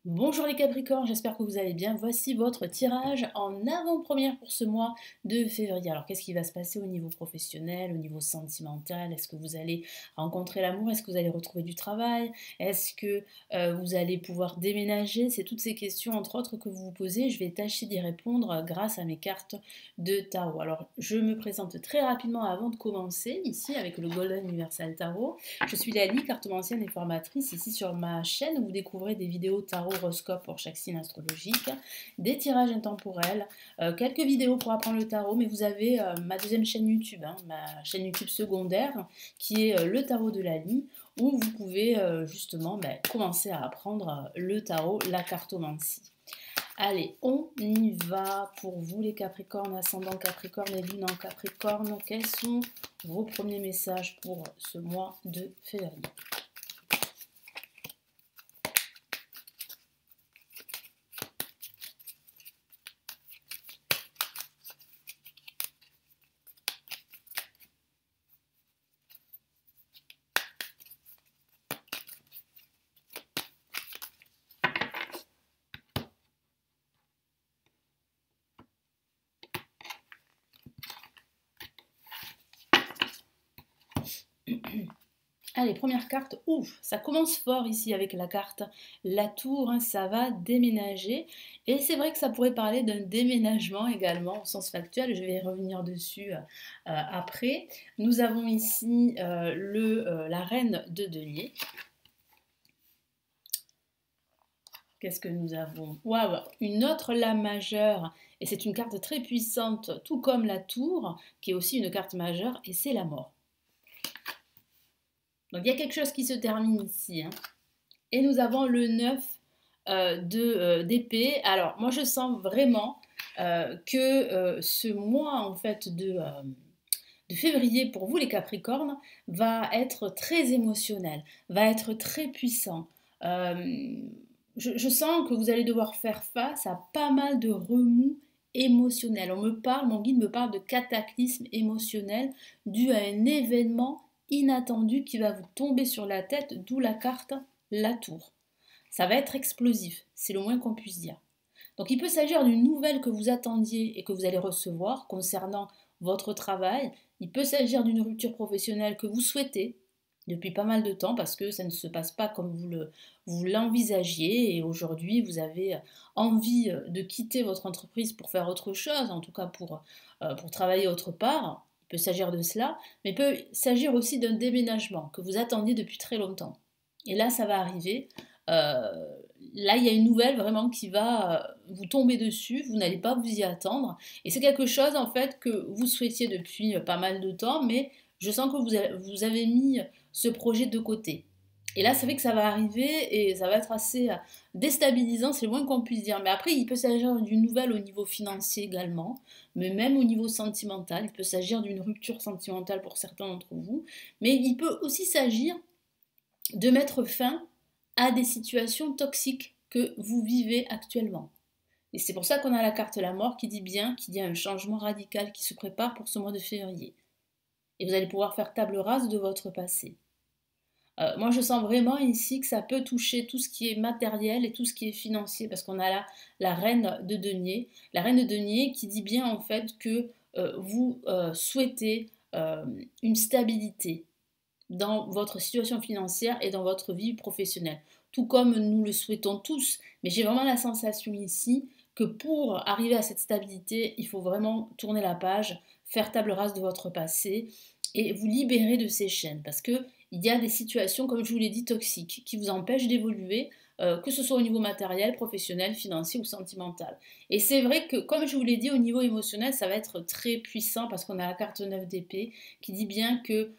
Bonjour les Capricornes, j'espère que vous allez bien. Voici votre tirage en avant-première pour ce mois de février. Alors qu'est-ce qui va se passer au niveau professionnel, au niveau sentimental? Est-ce que vous allez rencontrer l'amour? Est-ce que vous allez retrouver du travail? Est-ce que vous allez pouvoir déménager? C'est toutes ces questions, entre autres, que vous vous posez. Je vais tâcher d'y répondre grâce à mes cartes de tarot. Alors je me présente très rapidement avant de commencer, ici avec le Golden Universal Tarot. Je suis Lali, cartomancienne et formatrice ici sur ma chaîne où vous découvrez des vidéos tarot horoscope pour chaque signe astrologique, des tirages intemporels, quelques vidéos pour apprendre le tarot, mais vous avez ma deuxième chaîne YouTube, ma chaîne YouTube secondaire qui est le tarot de Lali où vous pouvez justement commencer à apprendre le tarot, la cartomancie. Allez, on y va pour vous les Capricornes, ascendant Capricorne et lune en Capricorne. Quels sont vos premiers messages pour ce mois de février? Allez, première carte, ouf, ça commence fort ici avec la carte La Tour, ça va déménager. Et c'est vrai que ça pourrait parler d'un déménagement également au sens factuel, je vais revenir dessus après. Nous avons ici la Reine de Denier. Qu'est-ce que nous avons? Waouh, une autre lame majeure, et c'est une carte très puissante, tout comme la Tour, qui est aussi une carte majeure, et c'est la mort. Donc il y a quelque chose qui se termine ici. Et nous avons le 9 d'épée. Alors moi je sens vraiment que ce mois en fait de février pour vous les Capricornes va être très émotionnel, va être très puissant. Je sens que vous allez devoir faire face à pas mal de remous émotionnels. Mon guide me parle de cataclysme émotionnel dû à un événement inattendu qui va vous tomber sur la tête, d'où la carte La Tour. Ça va être explosif, c'est le moins qu'on puisse dire. Donc il peut s'agir d'une nouvelle que vous attendiez et que vous allez recevoir concernant votre travail. Il peut s'agir d'une rupture professionnelle que vous souhaitez depuis pas mal de temps parce que ça ne se passe pas comme vous l'envisagiez et aujourd'hui vous avez envie de quitter votre entreprise pour faire autre chose, en tout cas pour travailler autre part. Il peut s'agir de cela, mais il peut s'agir aussi d'un déménagement que vous attendiez depuis très longtemps. Et là, ça va arriver. Euh, Là, il y a une nouvelle vraiment qui va vous tomber dessus, vous n'allez pas vous y attendre. Et c'est quelque chose en fait que vous souhaitiez depuis pas mal de temps, mais je sens que vous avez mis ce projet de côté. Et là, c'est vrai que ça va arriver et ça va être assez déstabilisant, c'est le moins qu'on puisse dire. Mais après, il peut s'agir d'une nouvelle au niveau financier également, mais même au niveau sentimental. Il peut s'agir d'une rupture sentimentale pour certains d'entre vous, mais il peut aussi s'agir de mettre fin à des situations toxiques que vous vivez actuellement. Et c'est pour ça qu'on a la carte La Mort qui dit bien qu'il y a un changement radical qui se prépare pour ce mois de février. Et vous allez pouvoir faire table rase de votre passé. Moi, je sens vraiment ici que ça peut toucher tout ce qui est matériel et tout ce qui est financier, parce qu'on a là la reine de denier. La reine de denier qui dit bien en fait que vous souhaitez une stabilité dans votre situation financière et dans votre vie professionnelle, tout comme nous le souhaitons tous. Mais j'ai vraiment la sensation ici que pour arriver à cette stabilité, il faut vraiment tourner la page, faire table rase de votre passé et vous libérer de ces chaînes, parce que il y a des situations, comme je vous l'ai dit, toxiques, qui vous empêchent d'évoluer, que ce soit au niveau matériel, professionnel, financier ou sentimental. Et c'est vrai que, comme je vous l'ai dit, au niveau émotionnel, ça va être très puissant parce qu'on a la carte 9 d'épée qui dit bien que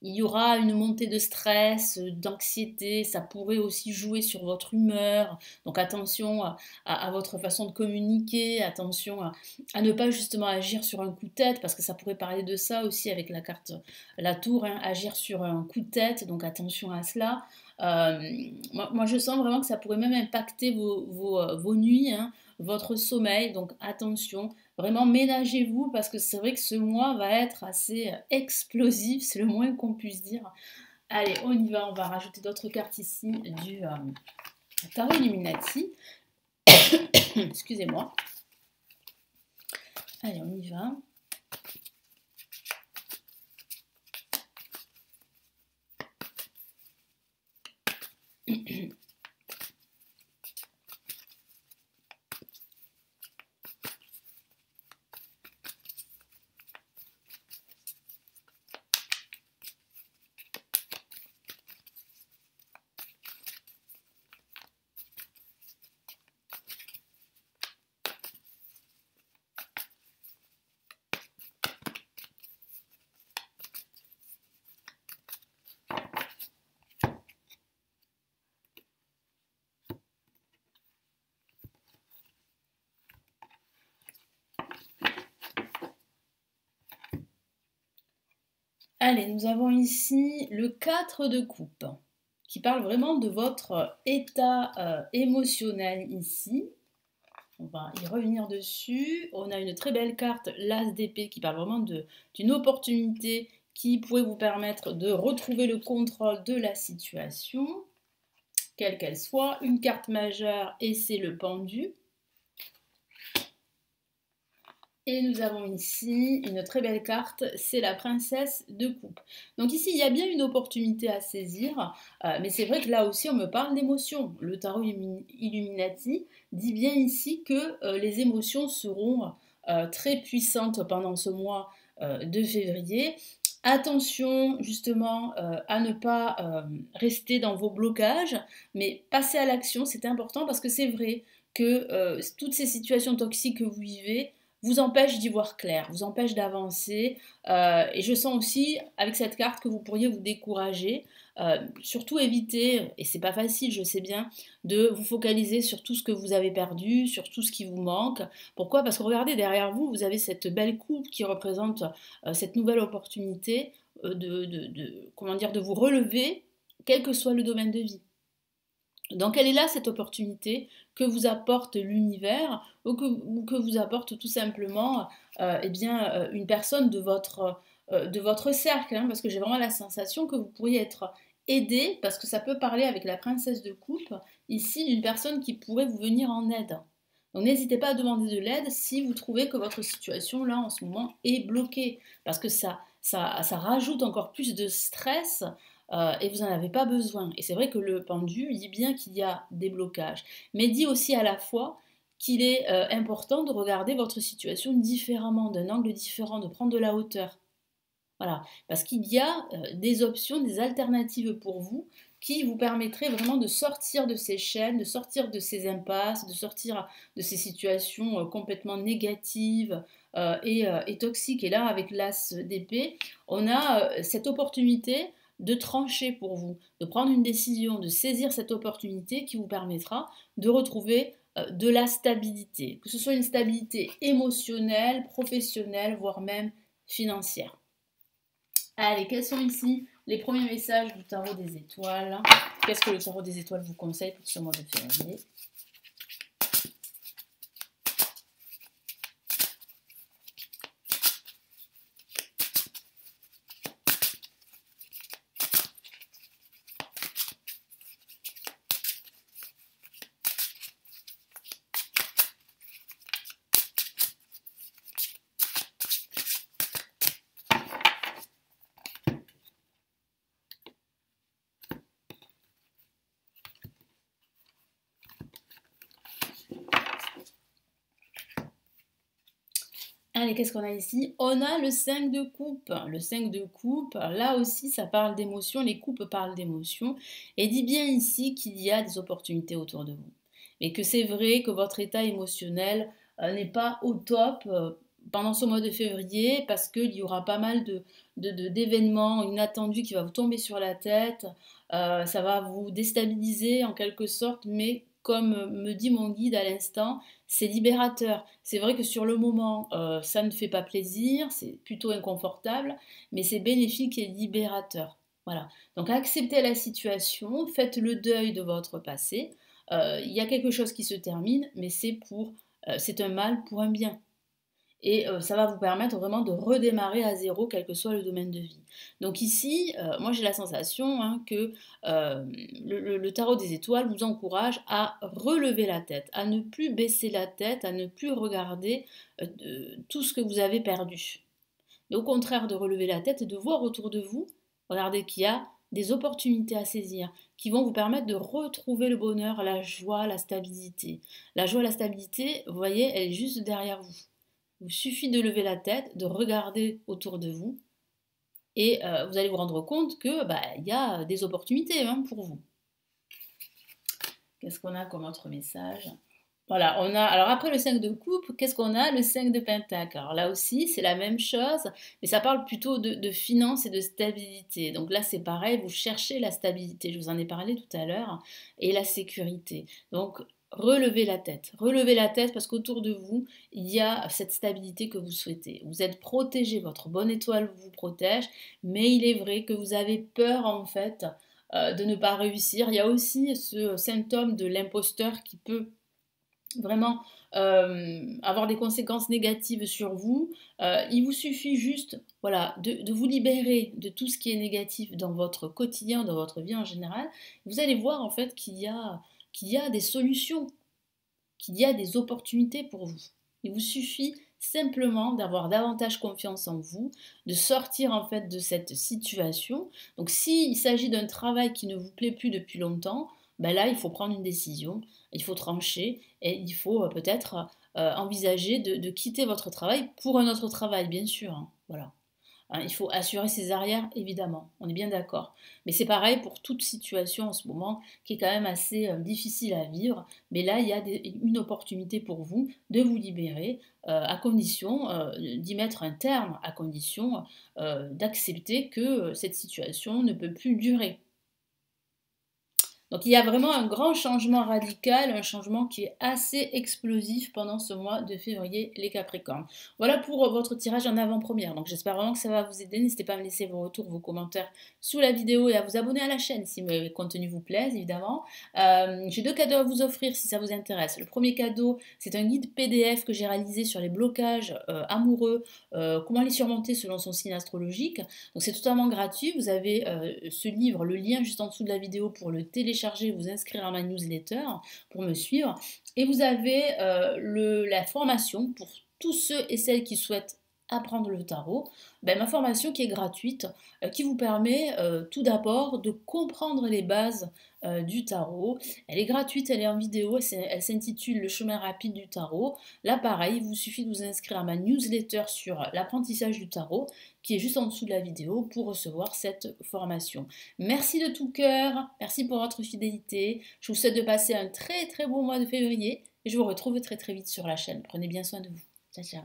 il y aura une montée de stress, d'anxiété, ça pourrait aussi jouer sur votre humeur. Donc attention à votre façon de communiquer, attention à ne pas justement agir sur un coup de tête, parce que ça pourrait parler de ça aussi avec la carte La Tour, agir sur un coup de tête, donc attention à cela. Moi, je sens vraiment que ça pourrait même impacter vos nuits, votre sommeil, donc attention, vraiment ménagez-vous parce que c'est vrai que ce mois va être assez explosif, c'est le moins qu'on puisse dire. Allez, on y va, on va rajouter d'autres cartes ici Tarot Illuminati. Excusez-moi. Allez, on y va. Allez, nous avons ici le 4 de coupe, qui parle vraiment de votre état émotionnel ici. On va y revenir dessus. On a une très belle carte, l'As d'épée, qui parle vraiment d'une opportunité qui pourrait vous permettre de retrouver le contrôle de la situation, quelle qu'elle soit. Une carte majeure, et c'est le pendu. Et nous avons ici une très belle carte, c'est la princesse de coupe. Donc ici, il y a bien une opportunité à saisir, mais c'est vrai que là aussi, on me parle d'émotions. Le tarot Illuminati dit bien ici que les émotions seront très puissantes pendant ce mois de février. Attention justement à ne pas rester dans vos blocages, mais passer à l'action, c'est important parce que c'est vrai que toutes ces situations toxiques que vous vivez vous empêche d'y voir clair, vous empêche d'avancer. Et je sens aussi, avec cette carte, que vous pourriez vous décourager. Surtout éviter, et c'est pas facile, je sais bien, de vous focaliser sur tout ce que vous avez perdu, sur tout ce qui vous manque. Pourquoi? Parce que regardez, derrière vous, vous avez cette belle coupe qui représente cette nouvelle opportunité comment dire, de vous relever, quel que soit le domaine de vie. Donc elle est là cette opportunité que vous apporte l'univers ou que vous apporte tout simplement eh bien, une personne de votre cercle, hein, parce que j'ai vraiment la sensation que vous pourriez être aidé, parce que ça peut parler avec la princesse de coupe, ici d'une personne qui pourrait vous venir en aide. Donc n'hésitez pas à demander de l'aide si vous trouvez que votre situation là en ce moment est bloquée, parce que ça rajoute encore plus de stress et vous n'en avez pas besoin. Et c'est vrai que le pendu dit bien qu'il y a des blocages, mais dit aussi à la fois qu'il est important de regarder votre situation différemment, d'un angle différent, de prendre de la hauteur. Voilà, parce qu'il y a des options, des alternatives pour vous qui vous permettraient vraiment de sortir de ces chaînes, de sortir de ces impasses, de sortir de ces situations complètement négatives et toxiques. Et là, avec l'as d'épée, on a cette opportunité de trancher pour vous, de prendre une décision, de saisir cette opportunité qui vous permettra de retrouver de la stabilité, que ce soit une stabilité émotionnelle, professionnelle, voire même financière. Allez, quels sont ici les premiers messages du tarot des étoiles? Qu'est-ce que le tarot des étoiles vous conseille pour ce mois de février? Allez, qu'est-ce qu'on a ici? On a le 5 de coupe. Le 5 de coupe, là aussi, ça parle d'émotion. Les coupes parlent d'émotion. Et dit bien ici qu'il y a des opportunités autour de vous. Mais que c'est vrai que votre état émotionnel n'est pas au top pendant ce mois de février parce qu'il y aura pas mal d'événements inattendus qui vont vous tomber sur la tête. Ça va vous déstabiliser en quelque sorte, mais comme me dit mon guide à l'instant, c'est libérateur. C'est vrai que sur le moment, ça ne fait pas plaisir, c'est plutôt inconfortable, mais c'est bénéfique et libérateur. Voilà. Donc acceptez la situation, faites le deuil de votre passé. Il y a quelque chose qui se termine, mais c'est un mal pour un bien. et ça va vous permettre vraiment de redémarrer à zéro, quel que soit le domaine de vie. Donc ici, moi j'ai la sensation hein, que le tarot des étoiles vous encourage à relever la tête, à ne plus baisser la tête, à ne plus regarder tout ce que vous avez perdu. Mais au contraire de relever la tête et de voir autour de vous, regardez qu'il y a des opportunités à saisir qui vont vous permettre de retrouver le bonheur, la joie, la stabilité. La joie, la stabilité, vous voyez, elle est juste derrière vous. Il vous suffit de lever la tête, de regarder autour de vous et vous allez vous rendre compte que y a des opportunités hein, pour vous. Qu'est-ce qu'on a comme autre message? Voilà, on a, alors après le 5 de coupe, qu'est-ce qu'on a? Le 5 de pentacle. Alors là aussi, c'est la même chose, mais ça parle plutôt de finances et de stabilité. Donc là, c'est pareil, vous cherchez la stabilité, je vous en ai parlé tout à l'heure, et la sécurité. Donc, relevez la tête parce qu'autour de vous, il y a cette stabilité que vous souhaitez. Vous êtes protégé, votre bonne étoile vous protège, mais il est vrai que vous avez peur en fait de ne pas réussir. Il y a aussi ce symptôme de l'imposteur qui peut vraiment avoir des conséquences négatives sur vous. Il vous suffit juste voilà, de vous libérer de tout ce qui est négatif dans votre quotidien, dans votre vie en général. Vous allez voir en fait qu'il y a des solutions, qu'il y a des opportunités pour vous. Il vous suffit simplement d'avoir davantage confiance en vous, de sortir en fait de cette situation. Donc s'il s'agit d'un travail qui ne vous plaît plus depuis longtemps, ben là il faut prendre une décision, il faut trancher et il faut peut-être envisager de quitter votre travail pour un autre travail, bien sûr. Hein. Voilà. Hein, il faut assurer ses arrières, évidemment, on est bien d'accord. Mais c'est pareil pour toute situation en ce moment qui est quand même assez difficile à vivre. Mais là, il y a une opportunité pour vous de vous libérer à condition d'y mettre un terme, à condition d'accepter que cette situation ne peut plus durer. Donc il y a vraiment un grand changement radical, un changement qui est assez explosif pendant ce mois de février, les Capricornes. Voilà pour votre tirage en avant-première. Donc j'espère vraiment que ça va vous aider. N'hésitez pas à me laisser vos retours, vos commentaires sous la vidéo et à vous abonner à la chaîne si le contenu vous plaise, évidemment. J'ai 2 cadeaux à vous offrir si ça vous intéresse. Le premier cadeau, c'est un guide PDF que j'ai réalisé sur les blocages amoureux, comment les surmonter selon son signe astrologique. Donc c'est totalement gratuit. Vous avez ce livre, le lien juste en dessous de la vidéo pour le télécharger, vous inscrire à ma newsletter pour me suivre. Et vous avez la formation pour tous ceux et celles qui souhaitent apprendre le tarot, ma formation qui est gratuite, qui vous permet tout d'abord de comprendre les bases du tarot. Elle est gratuite, elle est en vidéo, elle s'intitule Le chemin rapide du tarot. Là pareil, il vous suffit de vous inscrire à ma newsletter sur l'apprentissage du tarot, qui est juste en dessous de la vidéo pour recevoir cette formation. Merci de tout cœur, merci pour votre fidélité. Je vous souhaite de passer un très très beau mois de février et je vous retrouve très très vite sur la chaîne. Prenez bien soin de vous. Ciao ciao.